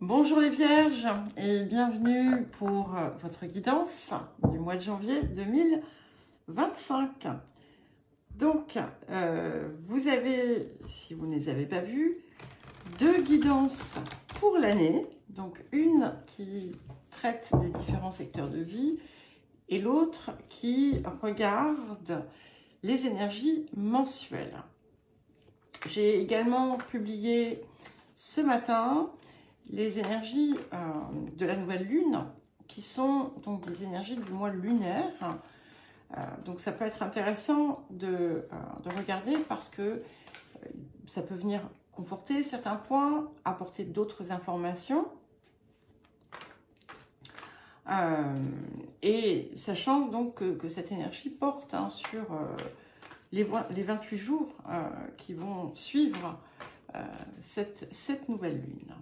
Bonjour les Vierges et bienvenue pour votre guidance du mois de janvier 2025. Donc, vous avez, si vous ne les avez pas vues, deux guidances pour l'année. Donc, une qui traite des différents secteurs de vie et l'autre qui regarde les énergies mensuelles. J'ai également publié ce matin les énergies de la nouvelle lune, qui sont donc des énergies du mois lunaire. Donc ça peut être intéressant de regarder parce que ça peut venir conforter certains points, apporter d'autres informations. Et sachant donc que cette énergie porte sur les 28 jours qui vont suivre cette nouvelle lune.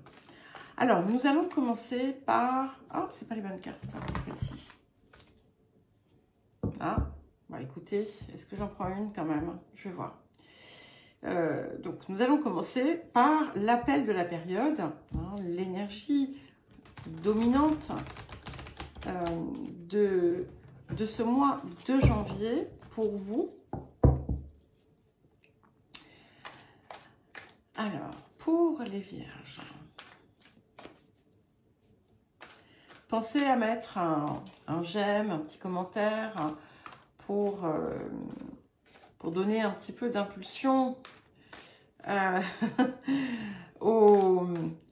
Alors, nous allons commencer par... Ah, c'est pas les bonnes cartes, celle-ci. Ah, bah écoutez, est-ce que j'en prends une quand même? Je vais voir. Donc, nous allons commencer par l'appel de la période, l'énergie dominante de ce mois de janvier pour vous. Alors, pour les Vierges... Pensez à mettre un j'aime, un petit commentaire pour donner un petit peu d'impulsion à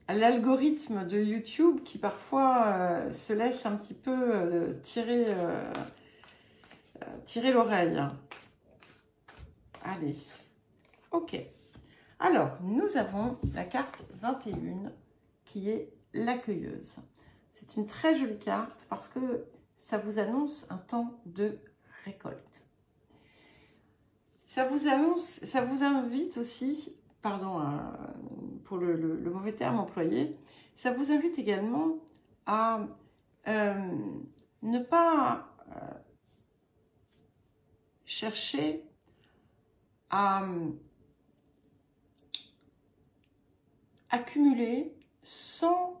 l'algorithme de YouTube qui parfois se laisse un petit peu tirer l'oreille. Allez, ok. Alors, nous avons la carte 21 qui est l'accueilleuse. C'est une très jolie carte parce que ça vous annonce un temps de récolte. Ça vous invite aussi, pardon pour le mauvais terme employé, ça vous invite également à ne pas chercher à accumuler sans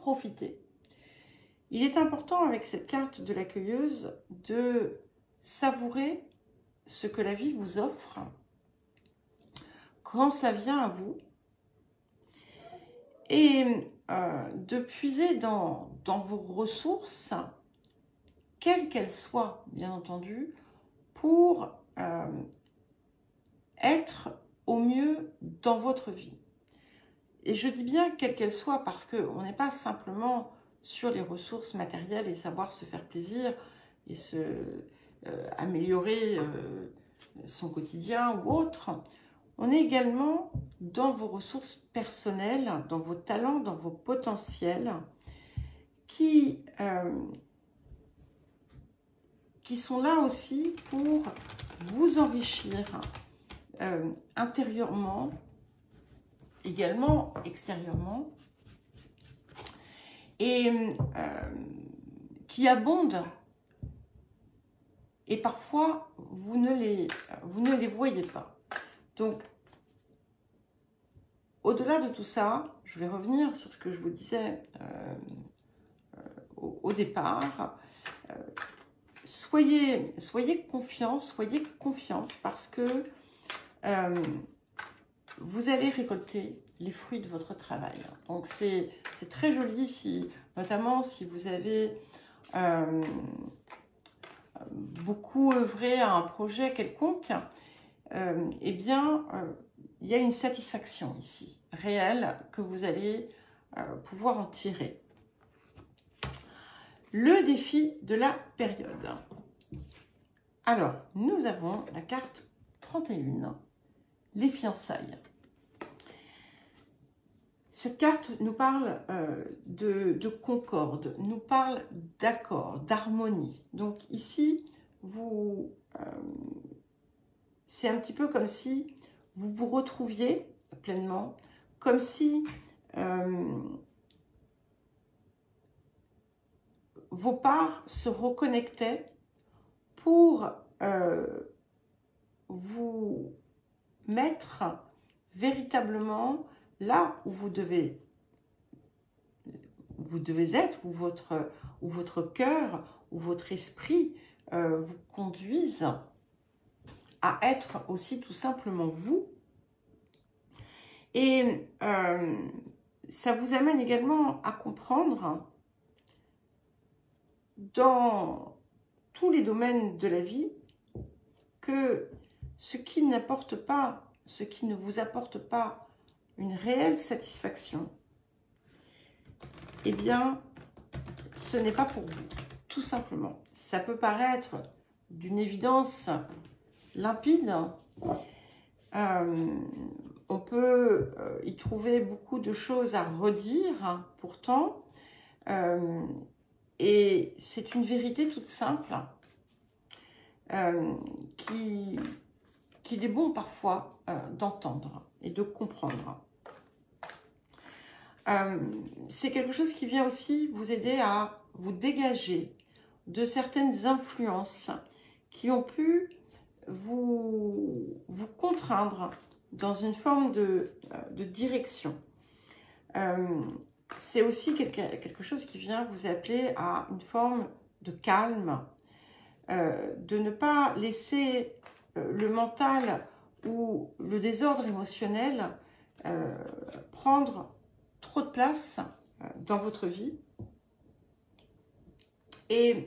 profiter. Il est important avec cette carte de l'accueilleuse de savourer ce que la vie vous offre quand ça vient à vous et de puiser dans vos ressources, quelles qu'elles soient, bien entendu, pour être au mieux dans votre vie. Et je dis bien quelle qu'elle soit parce qu'on n'est pas simplement sur les ressources matérielles et savoir se faire plaisir et améliorer son quotidien ou autre. On est également dans vos ressources personnelles, dans vos talents, dans vos potentiels qui sont là aussi pour vous enrichir intérieurement, également extérieurement, et qui abondent, et parfois vous ne les voyez pas. Donc, au-delà de tout ça, je vais revenir sur ce que je vous disais au départ. Soyez confiants, soyez confiante parce que vous allez récolter les fruits de votre travail. Donc, c'est très joli, notamment si vous avez beaucoup œuvré à un projet quelconque, eh bien, il y a une satisfaction ici, réelle, que vous allez pouvoir en tirer. Le défi de la période. Alors, nous avons la carte 31, les fiançailles. Cette carte nous parle de concorde, nous parle d'accord, d'harmonie. Donc ici, c'est un petit peu comme si vous vous retrouviez pleinement, comme si vos parts se reconnectaient pour vous mettre véritablement là où vous devez vous devez être, ou votre cœur, ou votre esprit vous conduisent à être aussi tout simplement vous. Et ça vous amène également à comprendre dans tous les domaines de la vie que ce qui n'apporte pas, ce qui ne vous apporte pas une réelle satisfaction, eh bien, ce n'est pas pour vous, tout simplement. Ça peut paraître d'une évidence limpide. On peut y trouver beaucoup de choses à redire, pourtant. Et c'est une vérité toute simple qu'il est bon parfois d'entendre et de comprendre. C'est quelque chose qui vient aussi vous aider à vous dégager de certaines influences qui ont pu vous contraindre dans une forme de direction. C'est aussi quelque chose qui vient vous appeler à une forme de calme, de ne pas laisser le mental ou le désordre émotionnel prendre trop de place dans votre vie. Et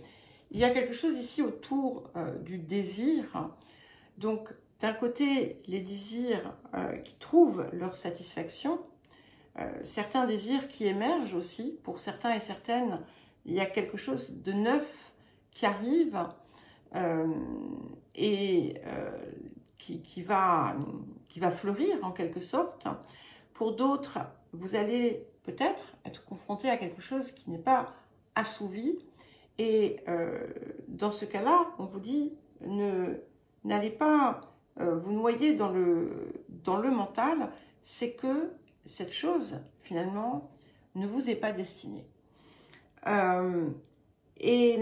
il y a quelque chose ici autour du désir. Donc, d'un côté, les désirs qui trouvent leur satisfaction, certains désirs qui émergent aussi. Pour certains et certaines, il y a quelque chose de neuf qui arrive et qui va fleurir en quelque sorte. Pour d'autres, vous allez peut-être être confronté à quelque chose qui n'est pas assouvi. Et dans ce cas-là, on vous dit, n'allez pas vous noyer dans le mental, c'est que cette chose, finalement, ne vous est pas destinée. Et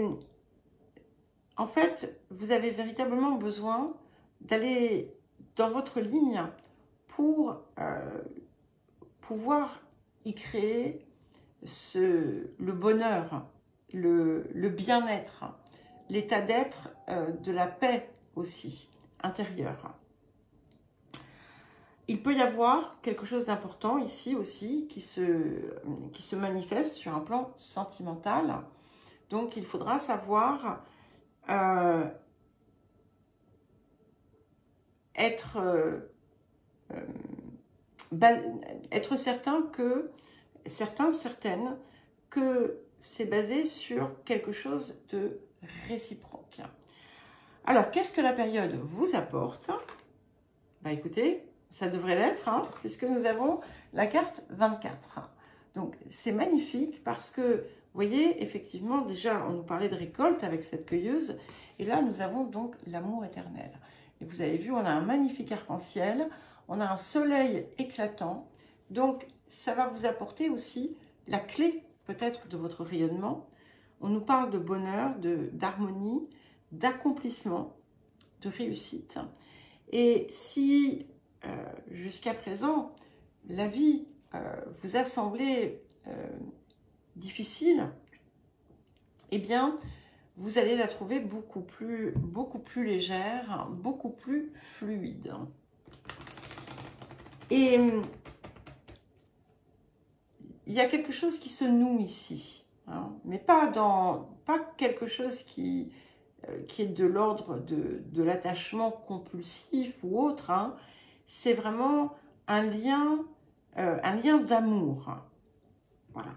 en fait, vous avez véritablement besoin d'aller dans votre ligne pour pouvoir y créer le bonheur, le bien-être, l'état d'être, de la paix aussi, intérieure. Il peut y avoir quelque chose d'important ici aussi qui se manifeste sur un plan sentimental. Donc, il faudra savoir être certain que, certaines, que c'est basé sur quelque chose de réciproque. Alors, qu'est-ce que la période vous apporte? Bah écoutez, ça devrait l'être, hein, puisque nous avons la carte 24. Donc, c'est magnifique parce que, vous voyez, effectivement, déjà, on nous parlait de récolte avec cette cueilleuse. Et là, nous avons donc l'amour éternel. Et vous avez vu, on a un magnifique arc-en-ciel. On a un soleil éclatant. Donc, ça va vous apporter aussi la clé, peut-être, de votre rayonnement. On nous parle de bonheur, d'harmonie, d'accomplissement, de réussite. Et si, jusqu'à présent, la vie vous a semblé difficile, eh bien, vous allez la trouver beaucoup plus légère, beaucoup plus fluide. Et il y a quelque chose qui se noue ici, hein, mais pas quelque chose qui est de l'ordre de l'attachement compulsif ou autre. Hein. C'est vraiment un lien d'amour. Voilà.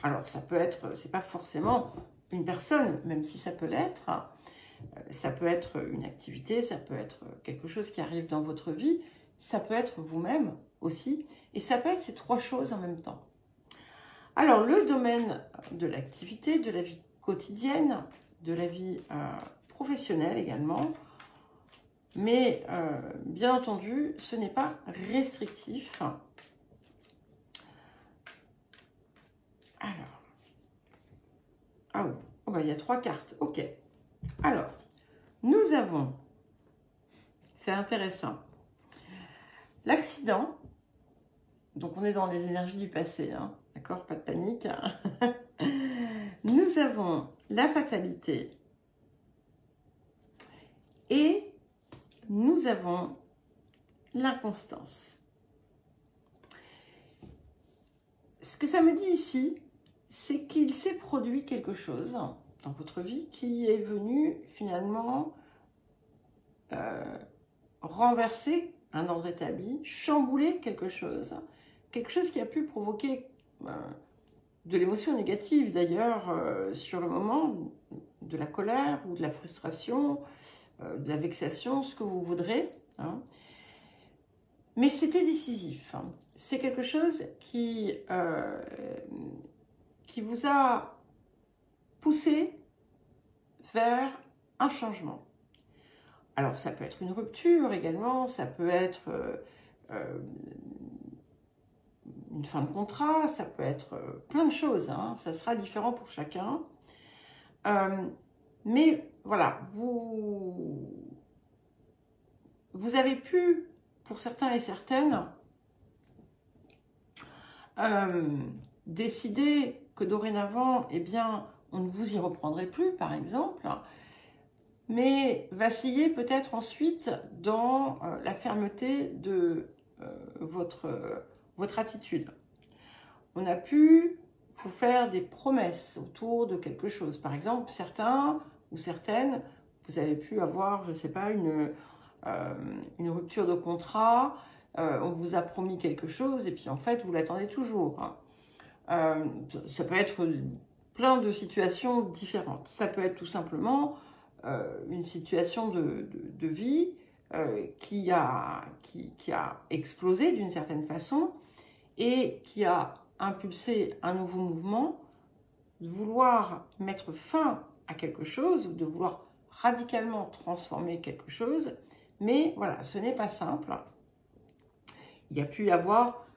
Alors, ça peut être, c'est pas forcément une personne, même si ça peut l'être. Ça peut être une activité, ça peut être quelque chose qui arrive dans votre vie, ça peut être vous-même aussi, et ça peut être ces trois choses en même temps. Alors, le domaine de l'activité, de la vie quotidienne, de la vie professionnelle également, mais bien entendu, ce n'est pas restrictif. Alors, ah oui, oh bah, il y a 3 cartes, ok. Alors, nous avons, c'est intéressant, l'accident, donc on est dans les énergies du passé, hein, d'accord, pas de panique. Nous avons la fatalité et nous avons l'inconstance. Ce que ça me dit ici, c'est qu'il s'est produit quelque chose dans votre vie qui est venu finalement renverser un ordre établi, chambouler quelque chose qui a pu provoquer de l'émotion négative d'ailleurs sur le moment, de la colère ou de la frustration, de la vexation, ce que vous voudrez. Hein. Mais c'était décisif. Hein. C'est quelque chose qui vous a poussé vers un changement. Alors, ça peut être une rupture également, ça peut être une fin de contrat, ça peut être plein de choses, hein, ça sera différent pour chacun. Mais voilà, vous avez pu, pour certains et certaines, décider que dorénavant, eh bien, on ne vous y reprendrait plus, par exemple, mais vaciller peut-être ensuite dans la fermeté de votre attitude. On a pu vous faire des promesses autour de quelque chose. Par exemple, certains ou certaines, vous avez pu avoir, je ne sais pas, une rupture de contrat, on vous a promis quelque chose et puis en fait, vous l'attendez toujours. Hein. Ça peut être plein de situations différentes. Ça peut être tout simplement une situation de vie qui a explosé d'une certaine façon et qui a impulsé un nouveau mouvement, de vouloir mettre fin à quelque chose, de vouloir radicalement transformer quelque chose, mais voilà, ce n'est pas simple. Il y a pu y avoir,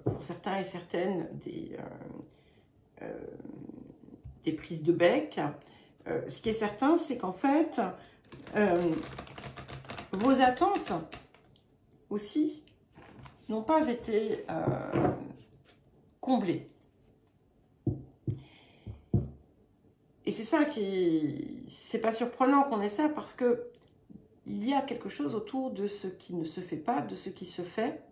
pour certains et certaines, des prises de bec. Ce qui est certain, c'est qu'en fait, vos attentes aussi n'ont pas été comblées. Et c'est ça c'est pas surprenant qu'on ait ça parce que il y a quelque chose autour de ce qui ne se fait pas, de ce qui se fait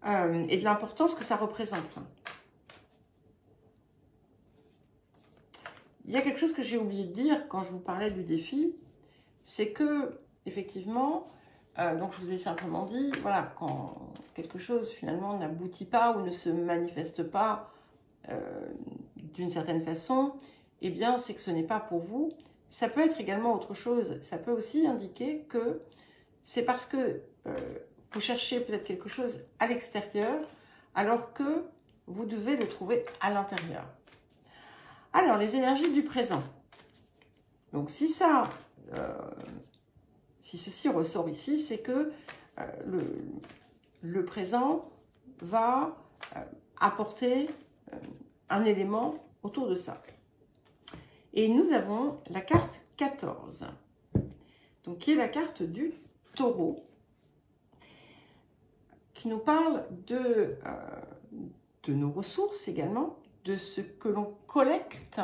et de l'importance que ça représente. Il y a quelque chose que j'ai oublié de dire quand je vous parlais du défi, c'est que, effectivement, donc je vous ai simplement dit, voilà, quand quelque chose finalement n'aboutit pas ou ne se manifeste pas d'une certaine façon, eh bien c'est que ce n'est pas pour vous. Ça peut être également autre chose, ça peut aussi indiquer que c'est parce que vous cherchez peut-être quelque chose à l'extérieur, alors que vous devez le trouver à l'intérieur. Alors, les énergies du présent. Donc, si ceci ressort ici, c'est que le présent va apporter un élément autour de ça. Et nous avons la carte 14, donc qui est la carte du taureau, qui nous parle de nos ressources également, de ce que l'on collecte.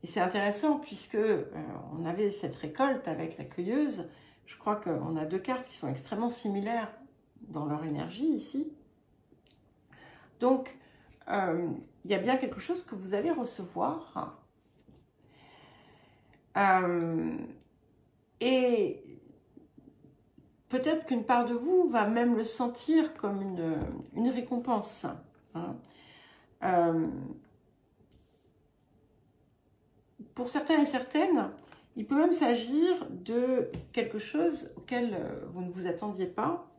Et c'est intéressant puisque on avait cette récolte avec la cueilleuse. Je crois qu'on a deux cartes qui sont extrêmement similaires dans leur énergie ici. Donc, il y a bien quelque chose que vous allez recevoir. Et peut-être qu'une part de vous va même le sentir comme une récompense. Hein. Pour certains et certaines, il peut même s'agir de quelque chose auquel vous ne vous attendiez pas.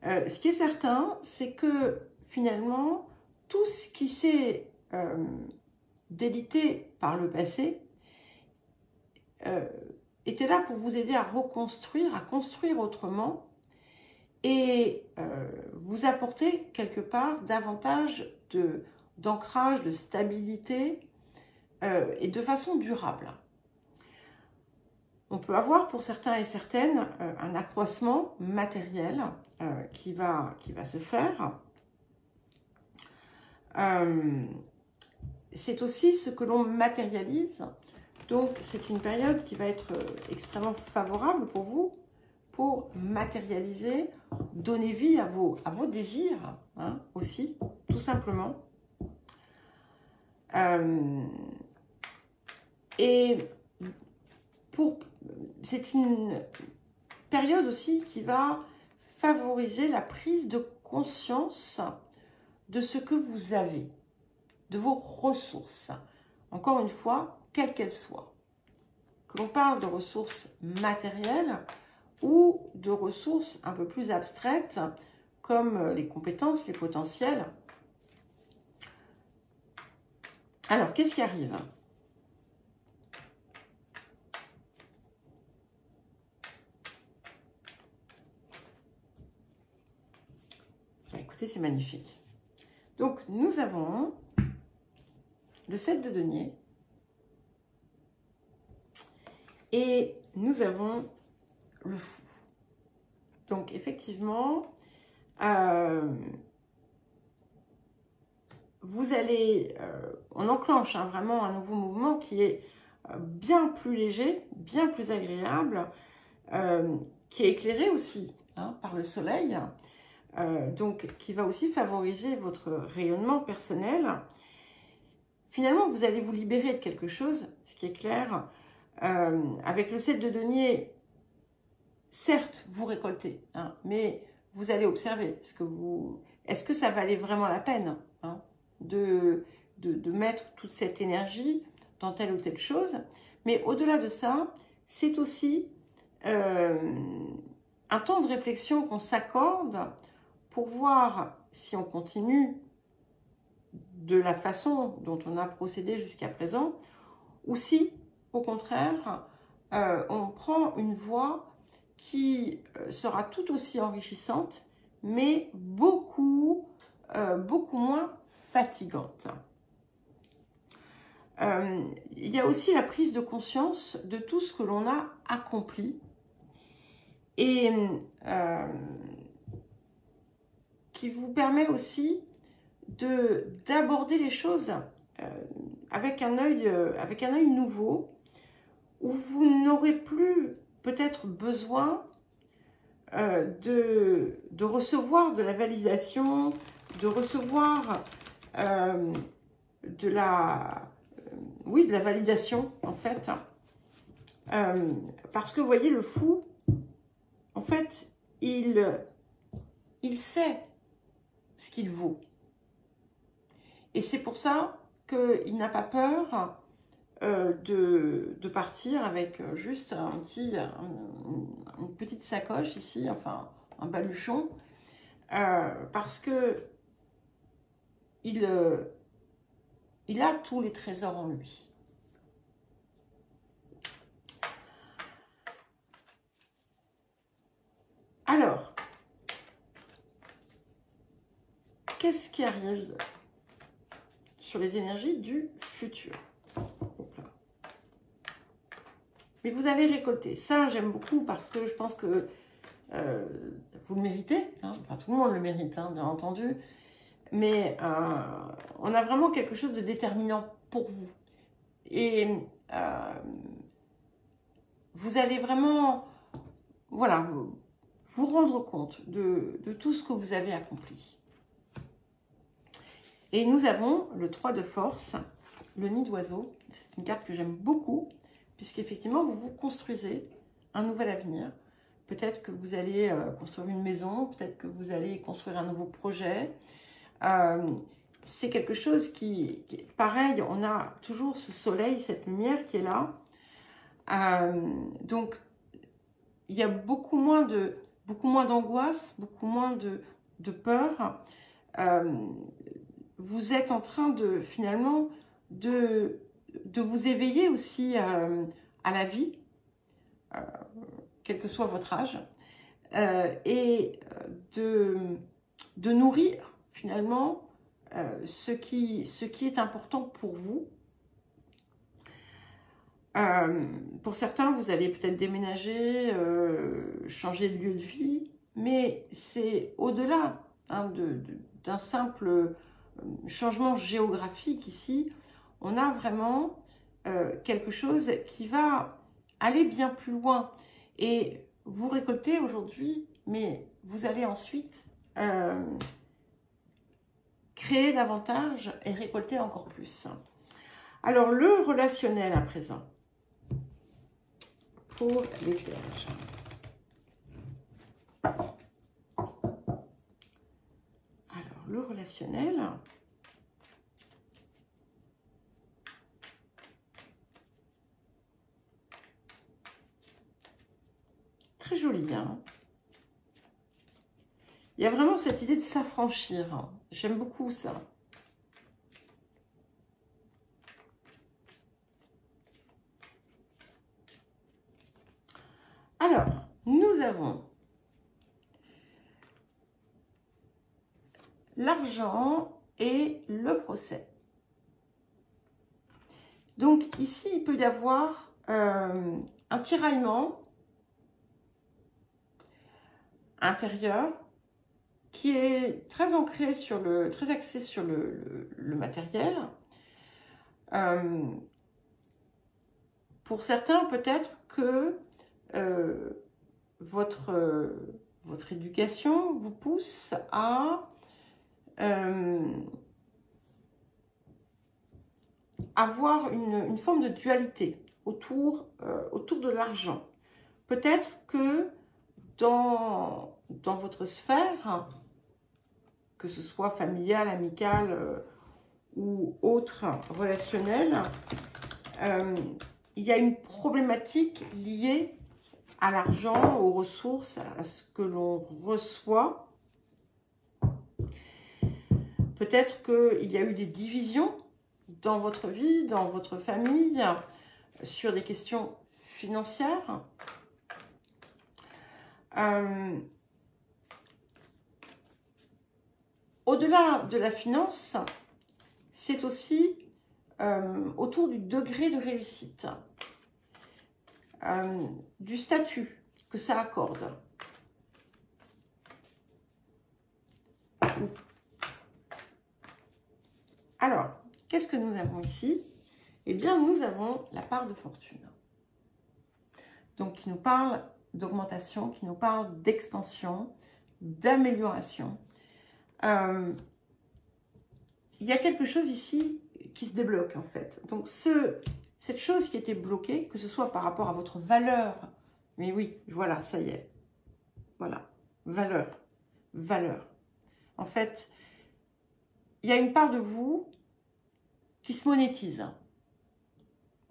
Ce qui est certain, c'est que finalement, tout ce qui s'est délité par le passé était là pour vous aider à reconstruire, à construire autrement et vous apporter quelque part davantage d'ancrage, de stabilité et de façon durable. On peut avoir pour certains et certaines un accroissement matériel qui va se faire. C'est aussi ce que l'on matérialise. Donc, c'est une période qui va être extrêmement favorable pour vous, pour matérialiser, donner vie à vos désirs, hein, aussi, tout simplement. Et c'est une période aussi qui va favoriser la prise de conscience de ce que vous avez, de vos ressources. Encore une fois, quelles qu'elles soient. Que l'on parle de ressources matérielles ou de ressources un peu plus abstraites, comme les compétences, les potentiels. Alors, qu'est-ce qui arrive ? Écoutez, c'est magnifique. Donc, nous avons le 7 de denier et nous avons le fou. Donc, effectivement, vous allez, on enclenche hein, vraiment un nouveau mouvement qui est bien plus léger, bien plus agréable, qui est éclairé aussi hein, par le soleil, donc qui va aussi favoriser votre rayonnement personnel. Finalement, vous allez vous libérer de quelque chose, ce qui est clair. Avec le 7 de denier, certes, vous récoltez, hein, mais vous allez observer. Est-ce que ça valait vraiment la peine hein, de mettre toute cette énergie dans telle ou telle chose? Mais au-delà de ça, c'est aussi un temps de réflexion qu'on s'accorde pour voir si on continue de la façon dont on a procédé jusqu'à présent, ou si, au contraire, on prend une voie qui sera tout aussi enrichissante, mais beaucoup moins fatigante. Il y a aussi la prise de conscience de tout ce que l'on a accompli et qui vous permet aussi d'aborder les choses avec un œil nouveau, où vous n'aurez plus peut-être besoin de recevoir de la validation, de recevoir de la validation en fait, parce que vous voyez le fou, en fait, il sait ce qu'il vaut. Et c'est pour ça qu'il n'a pas peur de partir avec juste une petite sacoche ici, enfin un baluchon, parce que il a tous les trésors en lui. Alors, qu'est-ce qui arrive sur les énergies du futur? Mais vous allez récolter. Ça, j'aime beaucoup parce que je pense que vous le méritez. Hein. Enfin, tout le monde le mérite, hein, bien entendu. Mais on a vraiment quelque chose de déterminant pour vous. Et vous allez vraiment, voilà, vous rendre compte de tout ce que vous avez accompli. Et nous avons le 3 de force, le nid d'oiseau. C'est une carte que j'aime beaucoup, puisqu'effectivement, vous vous construisez un nouvel avenir. Peut-être que vous allez construire une maison, peut-être que vous allez construire un nouveau projet. C'est quelque chose qui est pareil, on a toujours ce soleil, cette lumière qui est là. Donc, il y a beaucoup moins d'angoisse, beaucoup moins de peur. Vous êtes en train de, finalement, de vous éveiller aussi à la vie, quel que soit votre âge, et de nourrir, finalement, ce qui est important pour vous. Pour certains, vous allez peut-être déménager, changer de lieu de vie, mais c'est au-delà hein, d'un simple changement géographique ici. On a vraiment quelque chose qui va aller bien plus loin. Et vous récoltez aujourd'hui, mais vous allez ensuite créer davantage et récolter encore plus. Alors, le relationnel à présent. Pour les vierges. Alors, le relationnel. Très joli, hein. Il y a vraiment cette idée de s'affranchir. J'aime beaucoup ça. Alors, nous avons l'argent et le procès. Donc ici, il peut y avoir un tiraillement intérieur qui est très ancré très axé sur le matériel. Pour certains, peut-être que votre éducation vous pousse à avoir une forme de dualité autour de l'argent. Peut-être que dans votre sphère, que ce soit familiale, amicale ou autre relationnelle, il y a une problématique liée à l'argent, aux ressources, à ce que l'on reçoit. Peut-être qu'il y a eu des divisions dans votre vie, dans votre famille, sur des questions financières. Au-delà de la finance, c'est aussi autour du degré de réussite, du statut que ça accorde. Alors, qu'est-ce que nous avons ici? Eh bien, nous avons la part de fortune. Donc, qui nous parle d'augmentation, qui nous parle d'expansion, d'amélioration. Il y a quelque chose ici qui se débloque, en fait. Donc, cette chose qui était bloquée, que ce soit par rapport à votre valeur, mais oui, voilà, ça y est. Voilà, valeur, valeur. En fait, il y a une part de vous qui se monétise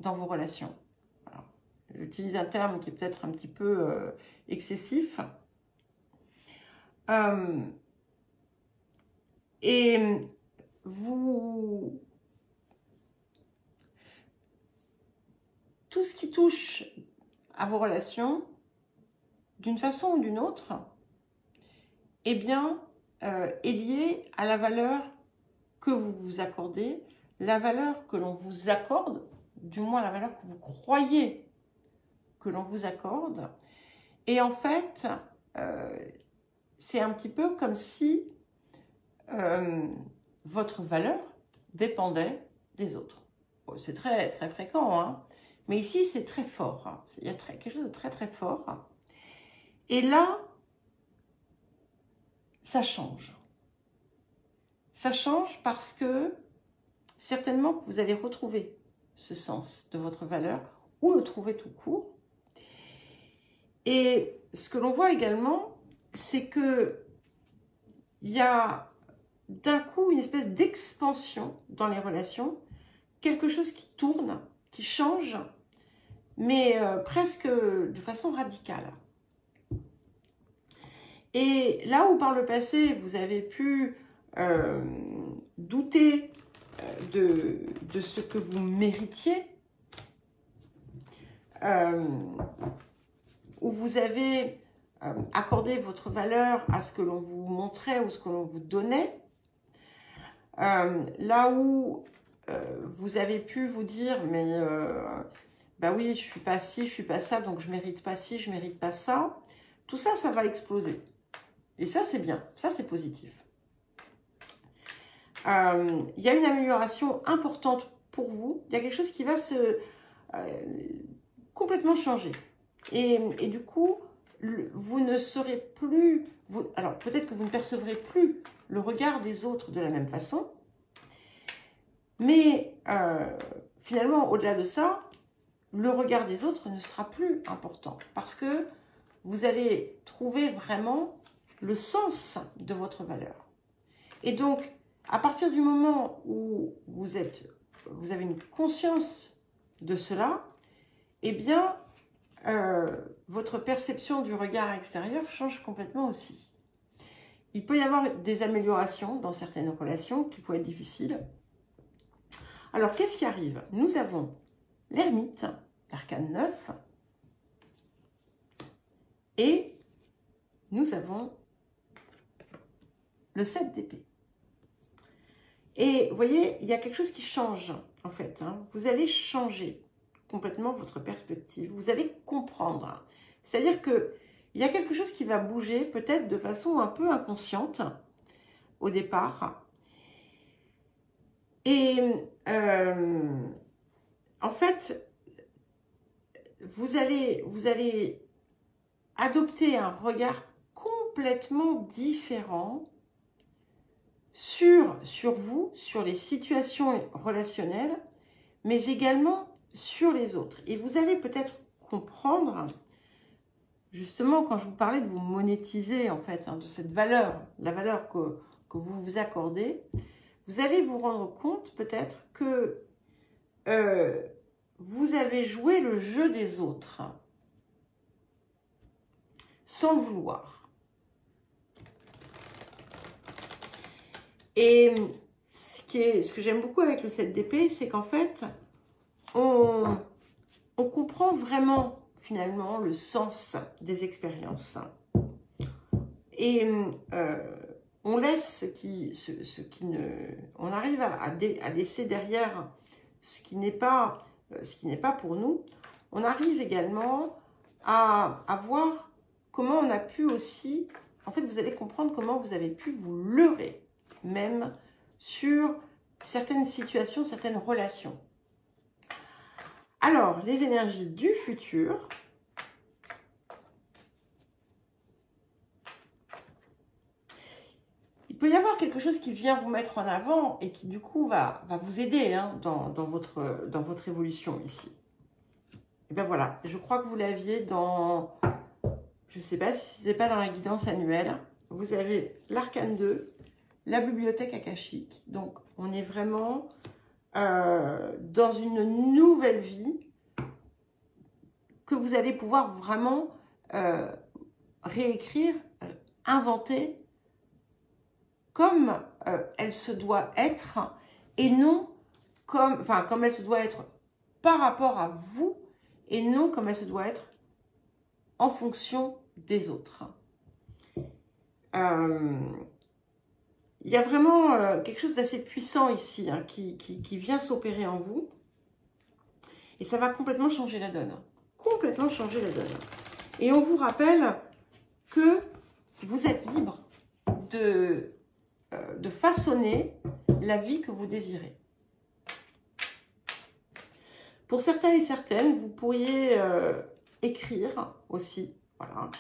dans vos relations. J'utilise un terme qui est peut-être un petit peu excessif. Et tout ce qui touche à vos relations, d'une façon ou d'une autre, eh bien, est lié à la valeur que vous vous accordez, la valeur que l'on vous accorde, du moins la valeur que vous croyez que l'on vous accorde. Et en fait, c'est un petit peu comme si votre valeur dépendait des autres. Bon, c'est très, très fréquent, hein, mais ici, c'est très fort. Hein. Il y a quelque chose de très, très fort. Et là, ça change. Ça change parce que certainement que vous allez retrouver ce sens de votre valeur ou le trouver tout court. Et ce que l'on voit également, c'est que il y a d'un coup une espèce d'expansion dans les relations, quelque chose qui tourne, qui change, mais presque de façon radicale. Et là où par le passé, vous avez pu douter de ce que vous méritiez, où vous avez accordé votre valeur à ce que l'on vous montrait ou ce que l'on vous donnait, là où vous avez pu vous dire, mais bah oui, je suis pas ci, je suis pas ça, donc je mérite pas ci, je mérite pas ça. Tout ça, ça va exploser. Et ça, c'est bien. Ça, c'est positif. Il y a une amélioration importante pour vous. Il y a quelque chose qui va se complètement changer. Et du coup, vous ne serez plus... alors, peut-être que vous ne percevrez plus le regard des autres de la même façon. Mais finalement, au-delà de ça, le regard des autres ne sera plus important. Parce que vous allez trouver vraiment le sens de votre valeur. Et donc, à partir du moment où vous avez une conscience de cela, eh bien, votre perception du regard extérieur change complètement aussi. Il peut y avoir des améliorations dans certaines relations qui peuvent être difficiles. Alors, qu'est-ce qui arrive? Nous avons l'ermite, l'arcane 9, et nous avons le 7 d'épée. Et vous voyez, il y a quelque chose qui change, en fait. Hein. Vous allez changer complètement votre perspective. Vous allez comprendre. C'est-à-dire qu'il y a quelque chose qui va bouger, peut-être de façon un peu inconsciente, au départ. Et en fait, vous allez adopter un regard complètement différent sur vous, sur les situations relationnelles, mais également sur les autres. Et vous allez peut-être comprendre, justement, quand je vous parlais de vous monétiser, en fait, hein, de cette valeur, la valeur que vous vous accordez, vous allez vous rendre compte peut-être que vous avez joué le jeu des autres sans le vouloir. Et ce que j'aime beaucoup avec le 7 d'épée, c'est qu'en fait, on comprend vraiment finalement le sens des expériences. Et on laisse on arrive à laisser derrière ce qui n'est pas pour nous. On arrive également à voir comment on a pu aussi, en fait, vous allez comprendre comment vous avez pu vous leurrer même sur certaines situations, certaines relations. Alors, les énergies du futur. Il peut y avoir quelque chose qui vient vous mettre en avant et qui, du coup, va vous aider hein, dans votre évolution ici. Et bien voilà, je crois que vous l'aviez dans... Je ne sais pas si ce n'était pas dans la guidance annuelle. Vous avez l'arcane 2, la bibliothèque akashique. Donc, on est vraiment dans une nouvelle vie que vous allez pouvoir vraiment réécrire, inventer comme elle se doit être et non comme elle se doit être par rapport à vous et non comme elle se doit être en fonction des autres. Il y a vraiment quelque chose d'assez puissant ici hein, qui vient s'opérer en vous. Et ça va complètement changer la donne. Complètement changer la donne. Et on vous rappelle que vous êtes libre de façonner la vie que vous désirez. Pour certains et certaines, vous pourriez écrire aussi. Voilà.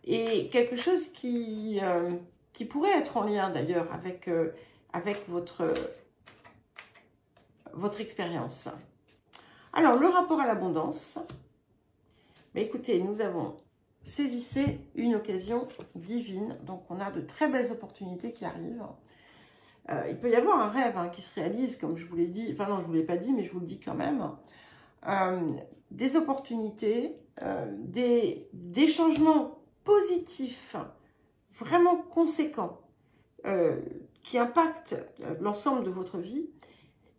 Et quelque chose qui pourrait être en lien d'ailleurs avec votre expérience. Alors, le rapport à l'abondance. Écoutez, nous avons saisissé une occasion divine. Donc, on a de très belles opportunités qui arrivent. Il peut y avoir un rêve hein, qui se réalise, comme je vous l'ai dit. Enfin non, je ne vous l'ai pas dit, mais je vous le dis quand même. Des opportunités, des changements positifs, vraiment conséquents, qui impactent l'ensemble de votre vie.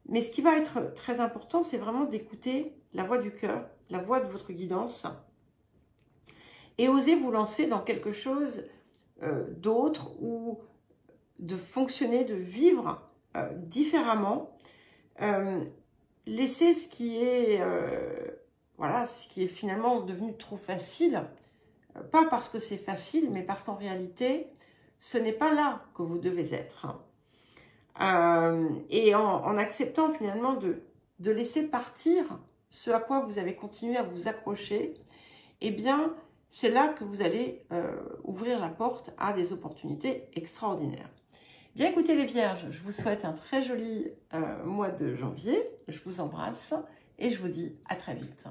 Mais ce qui va être très important, c'est vraiment d'écouter la voix du cœur, la voix de votre guidance, et oser vous lancer dans quelque chose d'autre ou de fonctionner, de vivre différemment. laisser ce qui est, voilà, ce qui est finalement devenu trop facile, pas parce que c'est facile, mais parce qu'en réalité, ce n'est pas là que vous devez être. Et en acceptant finalement de laisser partir ce à quoi vous avez continué à vous accrocher, eh bien, c'est là que vous allez ouvrir la porte à des opportunités extraordinaires. Bien, écoutez les Vierges, je vous souhaite un très joli mois de janvier. Je vous embrasse et je vous dis à très vite.